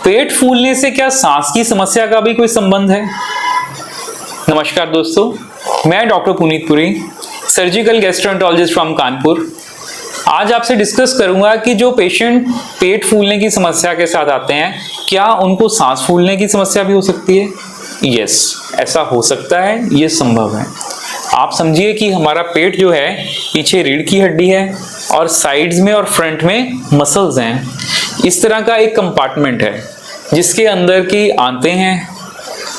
पेट फूलने से क्या सांस की समस्या का भी कोई संबंध है? नमस्कार दोस्तों, मैं doctor Puneet Puri, surgical gastroenterologist from Kanpur. आज आपसे डिस्कस करूंगा कि जो पेशेंट पेट फूलने की समस्या के साथ आते हैं, क्या उनको सांस फूलने की समस्या भी हो सकती है? यस, ऐसा हो सकता है, ये संभव है। आप समझिए कि हमारा पेट जो है पीछे रीढ़ की हड्डी है और साइड्स में और फ्रंट में मसल्स हैं। इस तरह का एक कंपार्टमेंट है जिसके अंदर की आंतें हैं,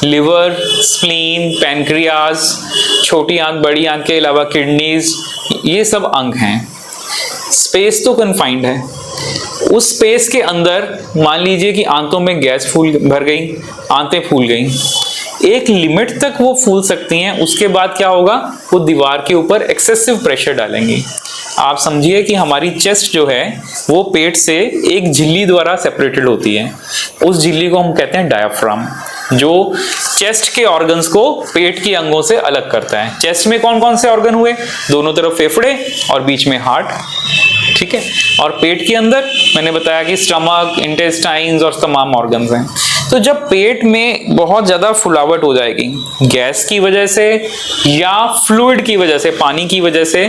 लिवर, स्प्लीन, पैनक्रियाज, छोटी आंत, बड़ी आंत के अलावा किडनीज, ये सब अंग हैं। स्पेस तो कन्फाइंड है। उस स्पेस के अंदर मान लीजिए कि आंतों में गैस भर गई, आंतें फूल गई। एक लिमिट तक वो फूल सकती हैं, उसके बाद क्या होगा, वो दीवार के ऊपर एक्सेसिव प्रेशर डालेंगी। आप समझिए कि हमारी चेस्ट जो है वो पेट से एक झिल्ली द्वारा सेपरेटेड होती है। उस झिल्ली को हम कहते हैं डायाफ्राम, जो चेस्ट के ऑर्गन्स को पेट के अंगों से अलग करता है। चेस्ट में कौन कौन से ऑर्गन हुए? दोनों तरफ फेफड़े और बीच में हार्ट, ठीक है। और पेट के अंदर मैंने बताया कि स्टमक, इंटेस्टाइन्स और तमाम ऑर्गन्स हैं। तो जब पेट में बहुत ज्यादा फुलावट हो जाएगी गैस की वजह से या फ्लूइड की वजह से, पानी की वजह से,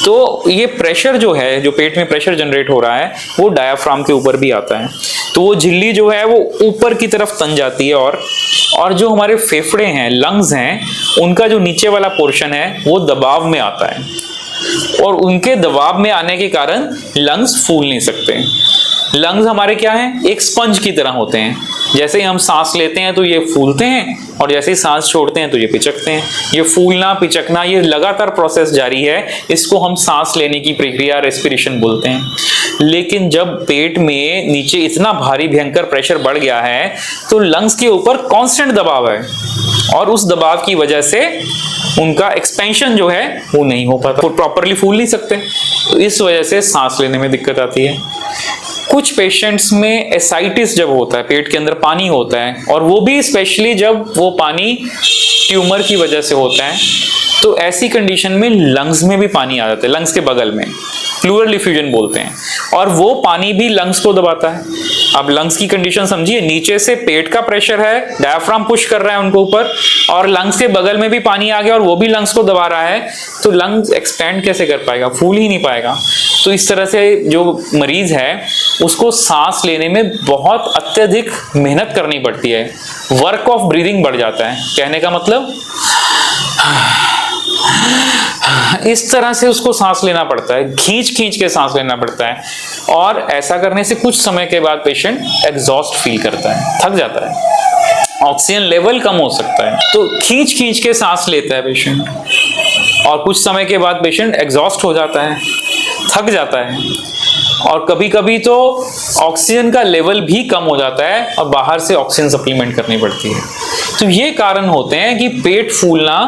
तो ये प्रेशर जो है, जो पेट में प्रेशर जनरेट हो रहा है, वो डायाफ्राम के ऊपर भी आता है। तो वो झिल्ली जो है वो ऊपर की तरफ तन जाती है और जो हमारे फेफड़े हैं, लंग्स हैं, उनका जो नीचे वाला पोर्शन है वो दबाव में आता है और उनके दबाव में आने के कारण लंग्स फूल नहीं सकते। लंग्स हमारे क्या हैं? एक स्पंज की तरह होते हैं। जैसे ही हम सांस लेते हैं तो ये फूलते हैं और जैसे ही सांस छोड़ते हैं तो ये पिचकते हैं। ये फूलना पिचकना ये लगातार प्रोसेस जारी है। इसको हम सांस लेने की प्रक्रिया, रेस्पिरेशन बोलते हैं। लेकिन जब पेट में नीचे इतना भारी भयंकर प्रेशर बढ़ गया है तो लंग्स के ऊपर कांस्टेंट दबाव है और उस दबाव की वजह से उनका एक्सपेंशन जो है वो नहीं हो पाता, वो प्रॉपरली फूल नहीं सकते। तो इस वजह से सांस लेने में दिक्कत आती है। कुछ पेशेंट्स में एसाइटिस जब होता है, पेट के अंदर पानी होता है, और वो भी स्पेशली जब वो पानी ट्यूमर की वजह से होता है, तो ऐसी कंडीशन में लंग्स में भी पानी आ जाता है, लंग्स के बगल में, प्लूरल डिफ्यूजन बोलते हैं, और वो पानी भी लंग्स को दबाता है। अब लंग्स की कंडीशन समझिए, नीचे से पेट का प्रेशर है, डायाफ्राम पुश कर रहा है उनको ऊपर, और लंग्स के बगल में भी पानी आ गया और वो भी लंग्स को दबा रहा है, तो लंग्स एक्सपेंड कैसे कर पाएगा? फूल ही नहीं पाएगा। तो इस तरह से जो मरीज है उसको सांस लेने में बहुत अत्यधिक मेहनत करनी पड़ती है, वर्क ऑफ ब्रीदिंग बढ़ जाता है। कहने का मतलब इस तरह से उसको सांस लेना पड़ता है, खींच खींच के सांस लेना पड़ता है, और ऐसा करने से कुछ समय के बाद पेशेंट एग्जॉस्ट फील करता है, थक जाता है, ऑक्सीजन लेवल कम हो सकता है। तो खींच खींच के सांस लेता है पेशेंट और कुछ समय के बाद पेशेंट एग्जॉस्ट हो जाता है, थक जाता है, और कभी कभी तो ऑक्सीजन का लेवल भी कम हो जाता है और बाहर से ऑक्सीजन सप्लीमेंट करनी पड़ती है। तो ये कारण होते हैं कि पेट फूलना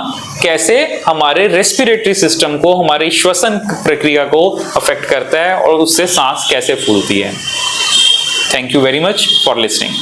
कैसे हमारे रेस्पिरेटरी सिस्टम को, हमारी श्वसन प्रक्रिया को अफेक्ट करता है और उससे सांस कैसे फूलती है। Thank you very much for listening.